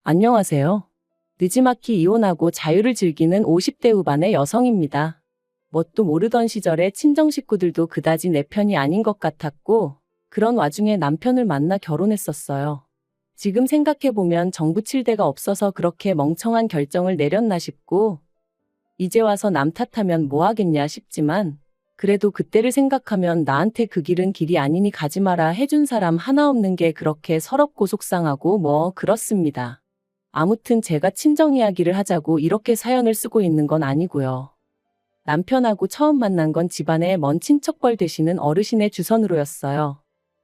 안녕하세요. 느지막이 이혼하고 자유를 즐기는 50대 후반의 여성입니다. 뭣도 모르던 시절에 친정 식구들도 그다지 내 편이 아닌 것 같았고, 그런 와중에 남편을 만나 결혼했었어요. 지금 생각해보면 정부 칠대가 없어서 그렇게 멍청한 결정을 내렸나 싶고, 이제 와서 남 탓하면 뭐 하겠냐 싶지만, 그래도 그때를 생각하면 나한테 그 길은 길이 아니니 가지 마라 해준 사람 하나 없는 게 그렇게 서럽고 속상하고 뭐 그렇습니다. 아무튼 제가 친정 이야기를 하자고 이렇게 사연을 쓰고 있는 건 아니고요. 남편하고 처음 만난 건 집안의 먼 친척뻘 되시는 어르신의 주선으로였어요.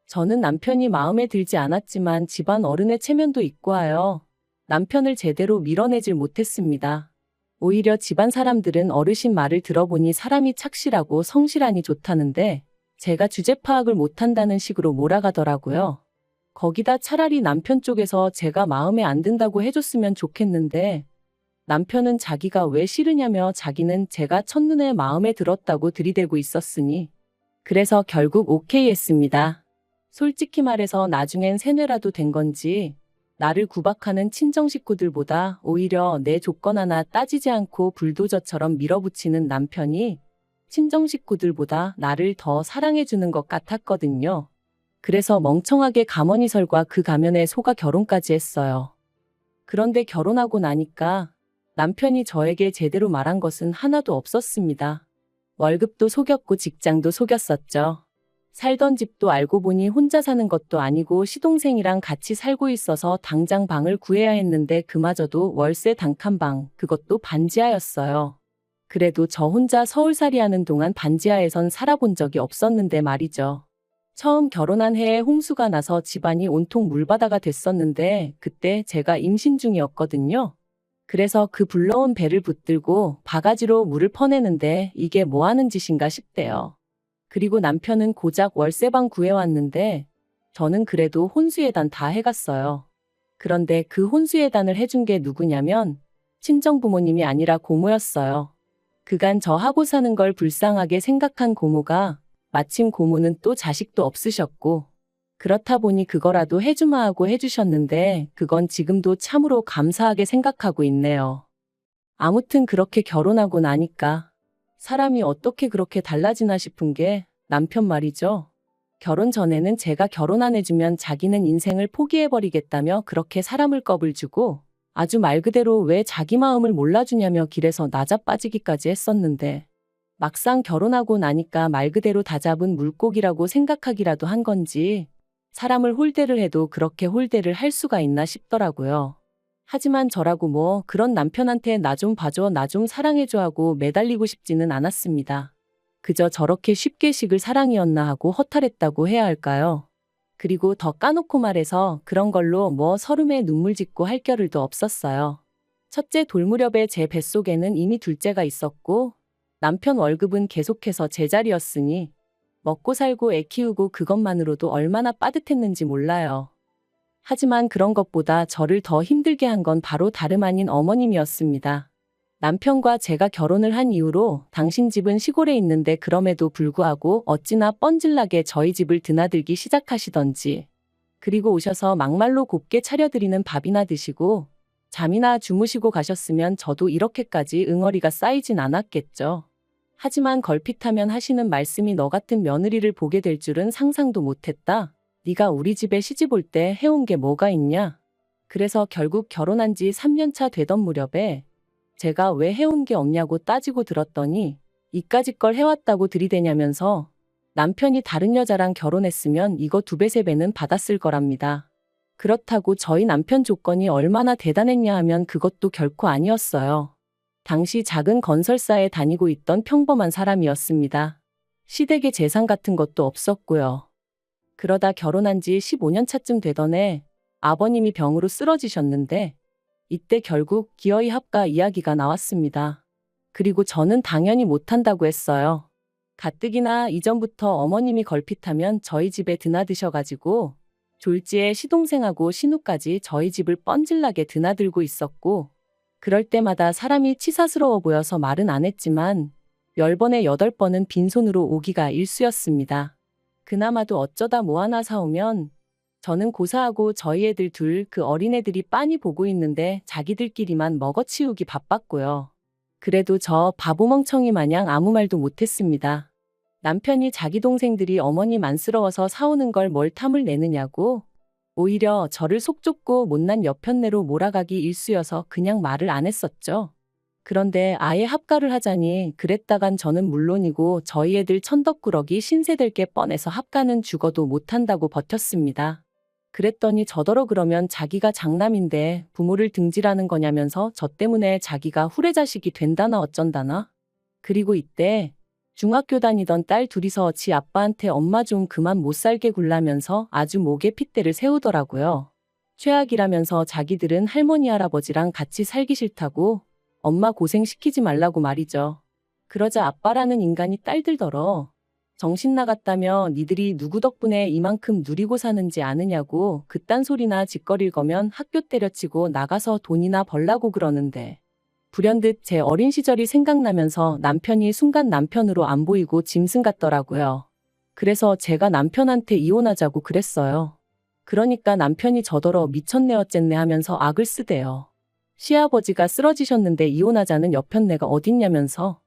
저는 남편이 마음에 들지 않았지만 집안 어른의 체면도 있고 하여 남편을 제대로 밀어내질 못했습니다. 오히려 집안 사람들은 어르신 말을 들어보니 사람이 착실하고 성실하니 좋다는데 제가 주제 파악을 못한다는 식으로 몰아가더라고요. 거기다 차라리 남편 쪽에서 제가 마음에 안 든다고 해줬으면 좋겠는데 남편은 자기가 왜 싫으냐며 자기는 제가 첫눈에 마음에 들었다고 들이대고 있었으니 그래서 결국 오케이 했습니다. 솔직히 말해서 나중엔 세뇌라도 된 건지 나를 구박하는 친정 식구들보다 오히려 내 조건 하나 따지지 않고 불도저처럼 밀어붙이는 남편이 친정 식구들보다 나를 더 사랑해주는 것 같았거든요. 그래서 멍청하게 가머니설과 그 가면에 속아 결혼까지 했어요. 그런데 결혼하고 나니까 남편이 저에게 제대로 말한 것은 하나도 없었습니다. 월급도 속였고 직장도 속였었죠. 살던 집도 알고 보니 혼자 사는 것도 아니고 시동생이랑 같이 살고 있어서 당장 방을 구해야 했는데 그마저도 월세 단칸방, 그것도 반지하였어요. 그래도 저 혼자 서울살이 하는 동안 반지하에선 살아본 적이 없었는데 말이죠. 처음 결혼한 해에 홍수가 나서 집안이 온통 물바다가 됐었는데 그때 제가 임신 중이었거든요. 그래서 그 불러온 배를 붙들고 바가지로 물을 퍼내는데 이게 뭐 하는 짓인가 싶대요. 그리고 남편은 고작 월세방 구해왔는데 저는 그래도 혼수예단 다 해갔어요. 그런데 그 혼수예단을 해준 게 누구냐면 친정부모님이 아니라 고모였어요. 그간 저 하고 사는 걸 불쌍하게 생각한 고모가 마침 고모는 또 자식도 없으셨고 그렇다 보니 그거라도 해주마 하고 해주셨는데 그건 지금도 참으로 감사하게 생각하고 있네요. 아무튼 그렇게 결혼하고 나니까 사람이 어떻게 그렇게 달라지나 싶은 게 남편 말이죠. 결혼 전에는 제가 결혼 안 해주면 자기는 인생을 포기해버리겠다며 그렇게 사람을 겁을 주고 아주 말 그대로 왜 자기 마음을 몰라주냐며 길에서 나자빠지기까지 했었는데 막상 결혼하고 나니까 말 그대로 다 잡은 물고기라고 생각하기라도 한 건지 사람을 홀대를 해도 그렇게 홀대를 할 수가 있나 싶더라고요. 하지만 저라고 뭐 그런 남편한테 나 좀 봐줘 나 좀 사랑해줘 하고 매달리고 싶지는 않았습니다. 그저 저렇게 쉽게 식을 사랑이었나 하고 허탈했다고 해야 할까요? 그리고 더 까놓고 말해서 그런 걸로 뭐 서름에 눈물 짓고 할 겨를도 없었어요. 첫째 돌 무렵에 제 뱃속에는 이미 둘째가 있었고 남편 월급은 계속해서 제자리였으니 먹고 살고 애 키우고 그것만으로도 얼마나 빠듯했는지 몰라요. 하지만 그런 것보다 저를 더 힘들게 한 건 바로 다름 아닌 어머님이었습니다. 남편과 제가 결혼을 한 이후로 당신 집은 시골에 있는데 그럼에도 불구하고 어찌나 뻔질나게 저희 집을 드나들기 시작하시던지. 그리고 오셔서 막말로 곱게 차려드리는 밥이나 드시고 잠이나 주무시고 가셨으면 저도 이렇게까지 응어리가 쌓이진 않았겠죠. 하지만 걸핏하면 하시는 말씀이 너 같은 며느리를 보게 될 줄은 상상도 못했다. 네가 우리 집에 시집 올 때 해온 게 뭐가 있냐? 그래서 결국 결혼한 지 3년 차 되던 무렵에 제가 왜 해온 게 없냐고 따지고 들었더니 이까짓 걸 해왔다고 들이대냐면서 남편이 다른 여자랑 결혼했으면 이거 2배, 3배는 받았을 거랍니다. 그렇다고 저희 남편 조건이 얼마나 대단했냐 하면 그것도 결코 아니었어요. 당시 작은 건설사에 다니고 있던 평범한 사람이었습니다. 시댁에 재산 같은 것도 없었고요. 그러다 결혼한 지 15년 차쯤 되던 해 아버님이 병으로 쓰러지셨는데 이때 결국 기어이 합가 이야기가 나왔습니다. 그리고 저는 당연히 못한다고 했어요. 가뜩이나 이전부터 어머님이 걸핏하면 저희 집에 드나드셔가지고 졸지에 시동생하고 신우까지 저희 집을 뻔질나게 드나들고 있었고 그럴 때마다 사람이 치사스러워 보여서 말은 안 했지만 10번에 8번은 빈손으로 오기가 일쑤였습니다. 그나마도 어쩌다 뭐 하나 사오면 저는 고사하고 저희 애들 둘, 그 어린애들이 빤히 보고 있는데 자기들끼리만 먹어치우기 바빴고요. 그래도 저 바보 멍청이 마냥 아무 말도 못했습니다. 남편이 자기 동생들이 어머님 안쓰러워서 사오는 걸 뭘 탐을 내느냐고 오히려 저를 속 좁고 못난 여편네로 몰아가기 일쑤여서 그냥 말을 안 했었죠. 그런데 아예 합가를 하자니 그랬다간 저는 물론이고 저희 애들 천덕꾸러기 신세될 게 뻔해서 합가는 죽어도 못한다고 버텼습니다. 그랬더니 저더러 그러면 자기가 장남인데 부모를 등지라는 거냐면서 저 때문에 자기가 후레자식이 된다나 어쩐다나. 그리고 이때 중학교 다니던 딸 둘이서 지 아빠한테 엄마 좀 그만 못 살게 굴라면서 아주 목에 핏대를 세우더라고요. 최악이라면서 자기들은 할머니 할아버지랑 같이 살기 싫다고 엄마 고생시키지 말라고 말이죠. 그러자 아빠라는 인간이 딸들더러 정신 나갔다며 니들이 누구 덕분에 이만큼 누리고 사는지 아느냐고 그딴 소리나 짓거릴 거면 학교 때려치고 나가서 돈이나 벌라고 그러는데 불현듯 제 어린 시절이 생각나면서 남편이 순간 남편으로 안 보이고 짐승 같더라고요. 그래서 제가 남편한테 이혼하자고 그랬어요. 그러니까 남편이 저더러 미쳤네 어쨌네 하면서 악을 쓰대요. 시아버지가 쓰러지셨는데 이혼하자는 여편네가 어딨냐면서.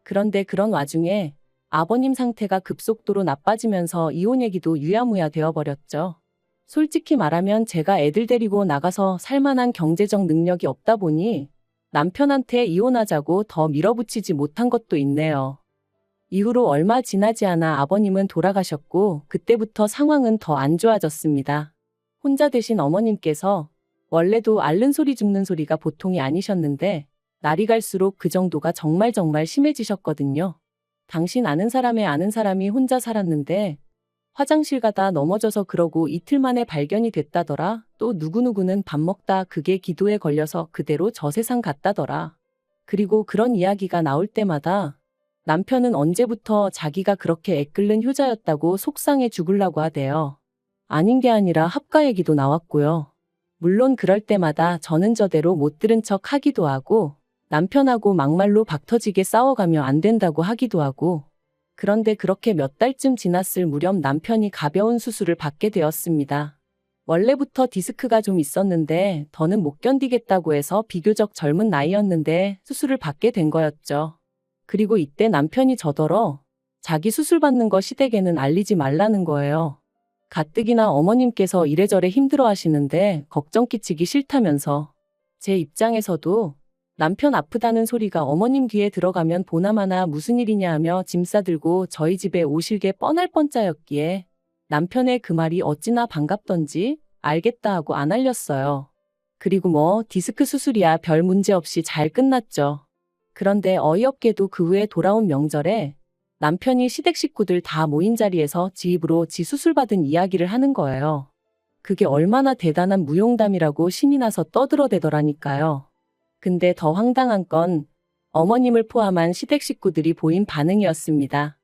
그런데 그런 와중에 아버님 상태가 급속도로 나빠지면서 이혼 얘기도 유야무야 되어버렸죠. 솔직히 말하면 제가 애들 데리고 나가서 살만한 경제적 능력이 없다 보니 남편한테 이혼하자고 더 밀어붙이지 못한 것도 있네요. 이후로 얼마 지나지 않아 아버님은 돌아가셨고 그때부터 상황은 더 안 좋아졌습니다. 혼자 되신 어머님께서 원래도 앓는 소리 죽는 소리가 보통이 아니셨는데 날이 갈수록 그 정도가 정말 심해지셨거든요. 당신 아는 사람의 아는 사람이 혼자 살았는데 화장실 가다 넘어져서 그러고 이틀 만에 발견이 됐다더라. 또 누구누구는 밥 먹다 그게 기도에 걸려서 그대로 저 세상 갔다더라. 그리고 그런 이야기가 나올 때마다 남편은 언제부터 자기가 그렇게 애끓는 효자였다고 속상해 죽으려고 하대요. 아닌 게 아니라 합가 얘기도 나왔고요. 물론 그럴 때마다 저는 저대로 못 들은 척 하기도 하고 남편하고 막말로 박터지게 싸워가며 안 된다고 하기도 하고. 그런데 그렇게 몇 달쯤 지났을 무렵 남편이 가벼운 수술을 받게 되었습니다. 원래부터 디스크가 좀 있었는데 더는 못 견디겠다고 해서 비교적 젊은 나이였는데 수술을 받게 된 거였죠. 그리고 이때 남편이 저더러 자기 수술 받는 거 시댁에는 알리지 말라는 거예요. 가뜩이나 어머님께서 이래저래 힘들어 하시는데 걱정 끼치기 싫다면서. 제 입장에서도 남편 아프다는 소리가 어머님 귀에 들어가면 보나마나 무슨 일이냐 하며 짐 싸들고 저희 집에 오실 게 뻔할 뻔짜였기에 남편의 그 말이 어찌나 반갑던지 알겠다 하고 안 알렸어요. 그리고 뭐 디스크 수술이야 별 문제 없이 잘 끝났죠. 그런데 어이없게도 그 후에 돌아온 명절에 남편이 시댁 식구들 다 모인 자리에서 지 입으로 지 수술 받은 이야기를 하는 거예요. 그게 얼마나 대단한 무용담이라고 신이 나서 떠들어대더라니까요. 근데 더 황당한 건 어머님을 포함한 시댁 식구들이 보인 반응이었습니다.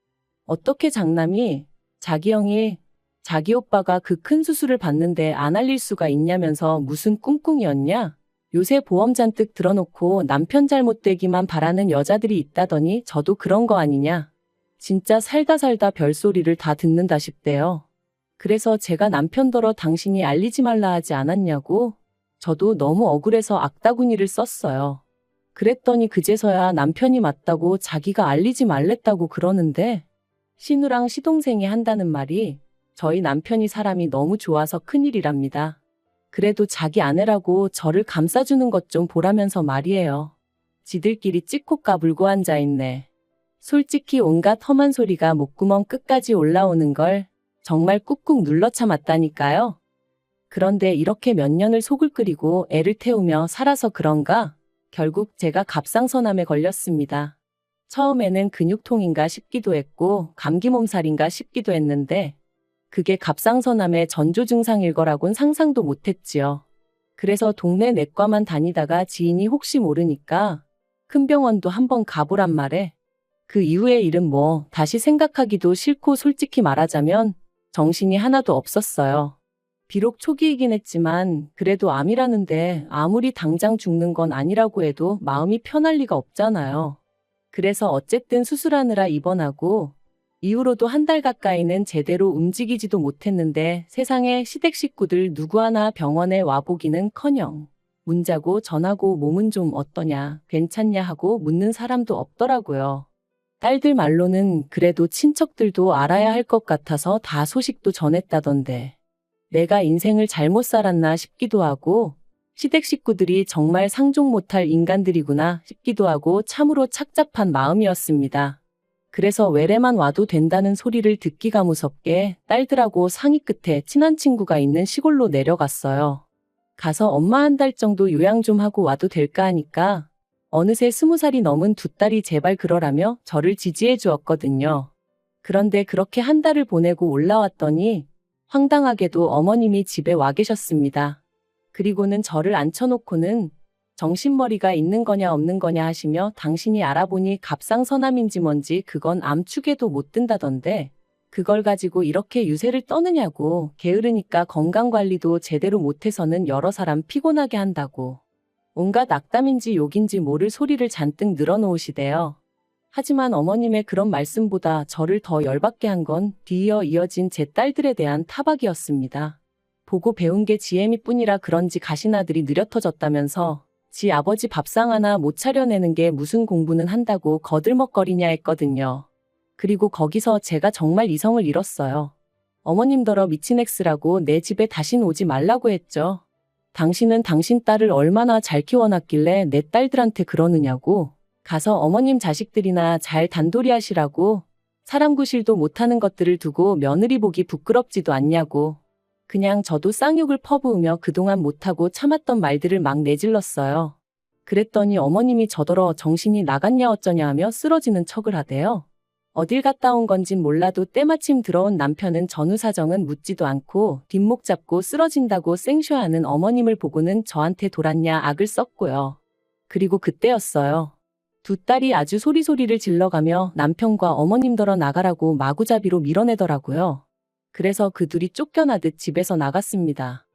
어떻게 장남이 자기 형이 자기 오빠가 그 큰 수술을 받는데 안 알릴 수가 있냐면서 무슨 꿍꿍이었냐? 요새 보험 잔뜩 들어놓고 남편 잘못되기만 바라는 여자들이 있다더니 저도 그런 거 아니냐? 진짜 살다 별소리를 다 듣는다 싶대요. 그래서 제가 남편더러 당신이 알리지 말라 하지 않았냐고? 저도 너무 억울해서 악다구니를 썼어요. 그랬더니 그제서야 남편이 맞다고 자기가 알리지 말랬다고 그러는데 신우랑 시동생이 한다는 말이 저희 남편이 사람이 너무 좋아서 큰일이랍니다. 그래도 자기 아내라고 저를 감싸주는 것 좀 보라면서 말이에요. 지들끼리 찍고 까불고 앉아있네. 솔직히 온갖 험한 소리가 목구멍 끝까지 올라오는 걸 정말 꾹꾹 눌러 참았다니까요. 그런데 이렇게 몇 년을 속을 끓이고 애를 태우며 살아서 그런가? 결국 제가 갑상선암에 걸렸습니다. 처음에는 근육통인가 싶기도 했고 감기 몸살인가 싶기도 했는데 그게 갑상선암의 전조 증상일 거라곤 상상도 못했지요. 그래서 동네 내과만 다니다가 지인이 혹시 모르니까 큰 병원도 한번 가보란 말에 그 이후의 일은 뭐 다시 생각하기도 싫고 솔직히 말하자면 정신이 하나도 없었어요. 비록 초기이긴 했지만 그래도 암이라는데 아무리 당장 죽는 건 아니라고 해도 마음이 편할 리가 없잖아요. 그래서 어쨌든 수술하느라 입원하고 이후로도 한 달 가까이는 제대로 움직이지도 못했는데 세상에 시댁 식구들 누구 하나 병원에 와보기는커녕 문자고 전하고 몸은 좀 어떠냐, 괜찮냐 하고 묻는 사람도 없더라고요. 딸들 말로는 그래도 친척들도 알아야 할 것 같아서 다 소식도 전했다던데 내가 인생을 잘못 살았나 싶기도 하고 시댁 식구들이 정말 상종 못할 인간들이구나 싶기도 하고 참으로 착잡한 마음이었습니다. 그래서 외래만 와도 된다는 소리를 듣기가 무섭게 딸들하고 상의 끝에 친한 친구가 있는 시골로 내려갔어요. 가서 엄마 한 달 정도 요양 좀 하고 와도 될까 하니까 어느새 20살이 넘은 두 딸이 제발 그러라며 저를 지지해 주었거든요. 그런데 그렇게 한 달을 보내고 올라왔더니 황당하게도 어머님이 집에 와 계셨습니다. 그리고는 저를 앉혀놓고는 정신머리가 있는 거냐 없는 거냐 하시며 당신이 알아보니 갑상선암인지 뭔지 그건 암축에도 못 든다던데 그걸 가지고 이렇게 유세를 떠느냐고 게으르니까 건강관리도 제대로 못해서는 여러 사람 피곤하게 한다고 온갖 악담인지 욕인지 모를 소리를 잔뜩 늘어놓으시대요. 하지만 어머님의 그런 말씀보다 저를 더 열받게 한 건 뒤이어 이어진 제 딸들에 대한 타박이었습니다. 보고 배운 게 지혜미뿐이라 그런지 가시나들이 느려 터졌다면서 지 아버지 밥상 하나 못 차려내는 게 무슨 공부는 한다고 거들먹거리냐 했거든요. 그리고 거기서 제가 정말 이성을 잃었어요. 어머님더러 미친 엑스라고 내 집에 다신 오지 말라고 했죠. 당신은 당신 딸을 얼마나 잘 키워놨길래 내 딸들한테 그러느냐고. 가서 어머님 자식들이나 잘 단돌이 하시라고. 사람 구실도 못하는 것들을 두고 며느리 보기 부끄럽지도 않냐고. 그냥 저도 쌍욕을 퍼부으며 그동안 못하고 참았던 말들을 막 내질렀어요. 그랬더니 어머님이 저더러 정신이 나갔냐 어쩌냐 하며 쓰러지는 척을 하대요. 어딜 갔다 온 건진 몰라도 때마침 들어온 남편은 전후 사정은 묻지도 않고 뒷목 잡고 쓰러진다고 생쇼하는 어머님을 보고는 저한테 돌았냐 악을 썼고요. 그리고 그때였어요. 두 딸이 아주 소리소리를 질러가며 남편과 어머님더러 나가라고 마구잡이로 밀어내더라고요. 그래서 그 둘이 쫓겨나듯 집에서 나갔습니다.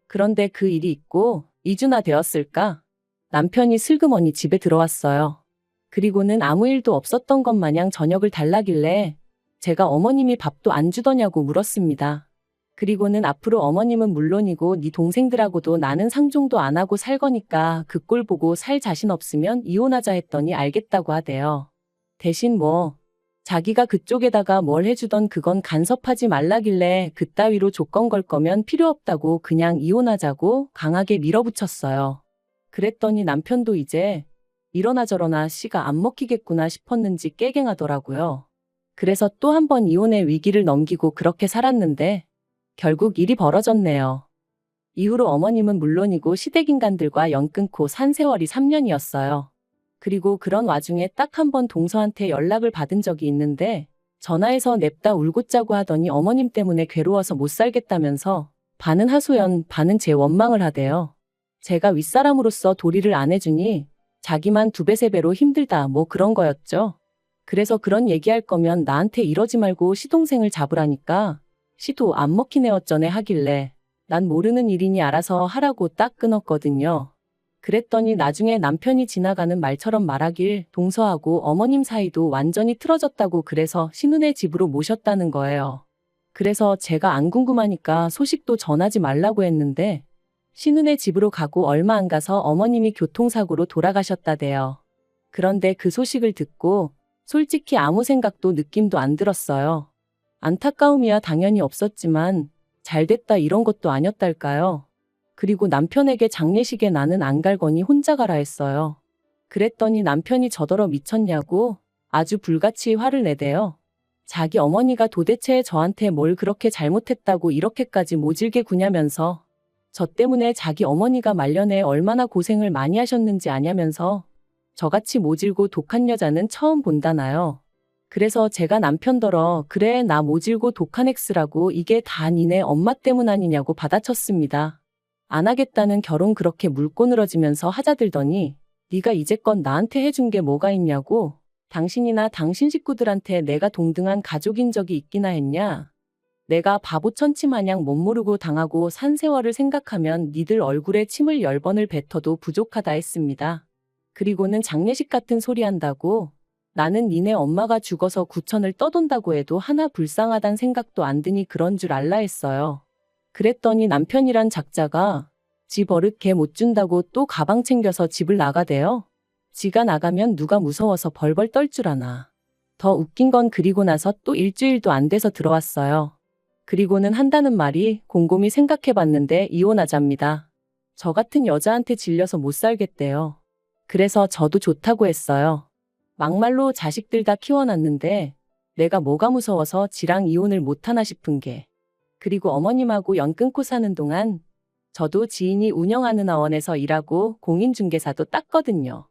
그런데 그 일이 있고 2주나 되었을까? 남편이 슬그머니 집에 들어왔어요. 그리고는 아무 일도 없었던 것 마냥 저녁을 달라길래 제가 어머님이 밥도 안 주더냐고 물었습니다. 그리고는 앞으로 어머님은 물론이고 네 동생들하고도 나는 상종도 안 하고 살 거니까 그 꼴 보고 살 자신 없으면 이혼하자 했더니 알겠다고 하대요. 대신 자기가 그쪽에다가 뭘 해주던 그건 간섭하지 말라길래 그따위로 조건 걸 거면 필요 없다고 그냥 이혼하자고 강하게 밀어붙였어요. 그랬더니 남편도 이제 이러나 저러나 씨가 안 먹히겠구나 싶었는지 깨갱하더라고요. 그래서 또 한 번 이혼의 위기를 넘기고 그렇게 살았는데 결국 일이 벌어졌네요. 이후로 어머님은 물론이고 시댁인간들과 연 끊고 산 세월이 3년이었어요. 그리고 그런 와중에 딱 한 번 동서한테 연락을 받은 적이 있는데 전화해서 냅다 울고 짜고 하더니 어머님 때문에 괴로워서 못 살겠다면서 반은 하소연 반은 제 원망을 하대요. 제가 윗사람으로서 도리를 안 해주니 자기만 2배 3배로 힘들다 그런 거였죠. 그래서 그런 얘기할 거면 나한테 이러지 말고 시동생을 잡으라니까 시도 안 먹히네 어쩌네 하길래 난 모르는 일이니 알아서 하라고 딱 끊었거든요. 그랬더니 나중에 남편이 지나가는 말처럼 말하길 동서하고 어머님 사이도 완전히 틀어졌다고 그래서 신우네 집으로 모셨다는 거예요. 그래서 제가 안 궁금하니까 소식도 전하지 말라고 했는데 신우네 집으로 가고 얼마 안 가서 어머님이 교통사고로 돌아가셨다대요. 그런데 그 소식을 듣고 솔직히 아무 생각도 느낌도 안 들었어요. 안타까움이야 당연히 없었지만 잘됐다 이런 것도 아니었달까요. 그리고 남편에게 장례식에 나는 안 갈 거니 혼자 가라 했어요. 그랬더니 남편이 저더러 미쳤냐고 아주 불같이 화를 내대요. 자기 어머니가 도대체 저한테 뭘 그렇게 잘못했다고 이렇게까지 모질게 구냐면서 저 때문에 자기 어머니가 말년에 얼마나 고생을 많이 하셨는지 아냐면서 저같이 모질고 독한 여자는 처음 본다나요. 그래서 제가 남편더러 그래 나 모질고 독한 엑스라고 이게 다 니네 엄마 때문 아니냐고 받아쳤습니다. 안 하겠다는 결혼 그렇게 물고 늘어지면서 하자들더니 네가 이제껏 나한테 해준 게 뭐가 있냐고 당신이나 당신 식구들한테 내가 동등한 가족인 적이 있기나 했냐. 내가 바보 천치 마냥 못 모르고 당하고 산 세월을 생각하면 니들 얼굴에 침을 10번을 뱉어도 부족하다 했습니다. 그리고는 장례식 같은 소리 한다고 나는 니네 엄마가 죽어서 구천을 떠돈다고 해도 하나 불쌍하단 생각도 안 드니 그런 줄 알라 했어요. 그랬더니 남편이란 작자가 지 버릇 개 못 준다고 또 가방 챙겨서 집을 나가대요. 지가 나가면 누가 무서워서 벌벌 떨 줄 아나. 더 웃긴 건 그리고 나서 또 일주일도 안 돼서 들어왔어요. 그리고는 한다는 말이 곰곰이 생각해봤는데 이혼하자입니다. 저 같은 여자한테 질려서 못 살겠대요. 그래서 저도 좋다고 했어요. 막말로 자식들 다 키워놨는데 내가 뭐가 무서워서 지랑 이혼을 못하나 싶은 게. 그리고 어머님하고 연 끊고 사는 동안 저도 지인이 운영하는 어원에서 일하고 공인중개사도 땄거든요.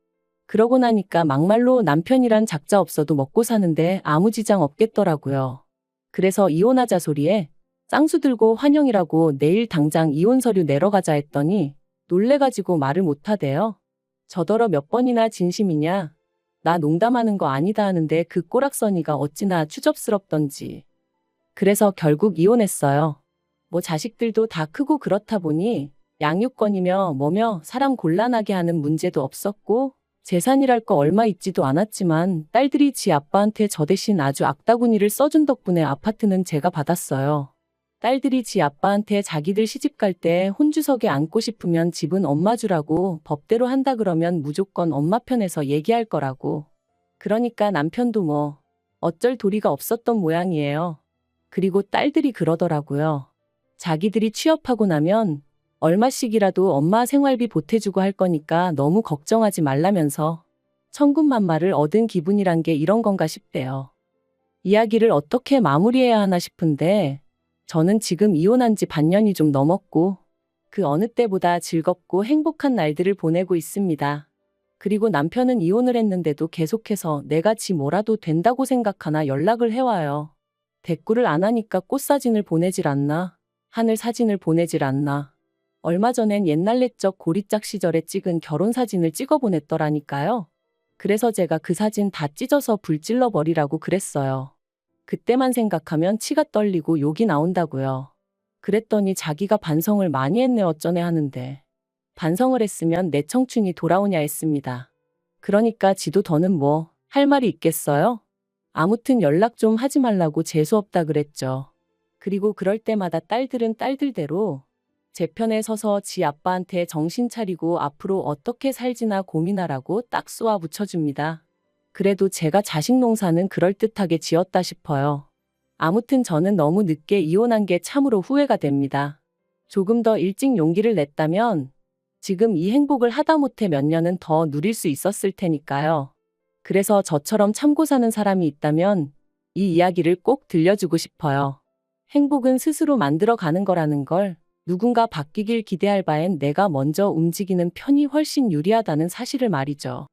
그러고 나니까 막말로 남편이란 작자 없어도 먹고 사는데 아무 지장 없겠더라고요. 그래서 이혼하자 소리에 쌍수 들고 환영이라고 내일 당장 이혼 서류 내러 가자 했더니 놀래가지고 말을 못하대요. 저더러 몇 번이나 진심이냐? 나 농담하는 거 아니다 하는데 그 꼬락서니가 어찌나 추접스럽던지. 그래서 결국 이혼했어요. 뭐 자식들도 다 크고 그렇다 보니 양육권이며 뭐며 사람 곤란하게 하는 문제도 없었고 재산이랄 거 얼마 있지도 않았지만 딸들이 지 아빠한테 저 대신 아주 악다구니를 써준 덕분에 아파트는 제가 받았어요. 딸들이 지 아빠한테 자기들 시집갈 때 혼주석에 앉고 싶으면 집은 엄마 주라고 법대로 한다 그러면 무조건 엄마 편에서 얘기할 거라고. 그러니까 남편도 뭐 어쩔 도리가 없었던 모양이에요. 그리고 딸들이 그러더라고요. 자기들이 취업하고 나면 얼마씩이라도 엄마 생활비 보태주고 할 거니까 너무 걱정하지 말라면서 천군만마를 얻은 기분이란 게 이런 건가 싶대요. 이야기를 어떻게 마무리해야 하나 싶은데 저는 지금 이혼한 지 반년이 좀 넘었고 그 어느 때보다 즐겁고 행복한 날들을 보내고 있습니다. 그리고 남편은 이혼을 했는데도 계속해서 내가 지 뭐라도 된다고 생각하나 연락을 해와요. 대꾸를 안 하니까 꽃사진을 보내질 않나, 하늘 사진을 보내질 않나. 얼마 전엔 옛날 내적 고리짝 시절에 찍은 결혼사진을 찍어 보냈더라니까요. 그래서 제가 그 사진 다 찢어서 불질러 버리라고 그랬어요. 그때만 생각하면 치가 떨리고 욕이 나온다고요. 그랬더니 자기가 반성을 많이 했네 어쩌네 하는데 반성을 했으면 내 청춘이 돌아오냐 했습니다. 그러니까 지도 더는 뭐 할 말이 있겠어요? 아무튼 연락 좀 하지 말라고 재수없다 그랬죠. 그리고 그럴 때마다 딸들은 딸들대로 제 편에 서서 지 아빠한테 정신 차리고 앞으로 어떻게 살지나 고민하라고 딱 쏘아 붙여줍니다. 그래도 제가 자식 농사는 그럴듯하게 지었다 싶어요. 아무튼 저는 너무 늦게 이혼한 게 참으로 후회가 됩니다. 조금 더 일찍 용기를 냈다면 지금 이 행복을 하다못해 몇 년은 더 누릴 수 있었을 테니까요. 그래서 저처럼 참고 사는 사람이 있다면 이 이야기를 꼭 들려주고 싶어요. 행복은 스스로 만들어가는 거라는 걸 누군가 바뀌길 기대할 바엔 내가 먼저 움직이는 편이 훨씬 유리하다는 사실을 말이죠.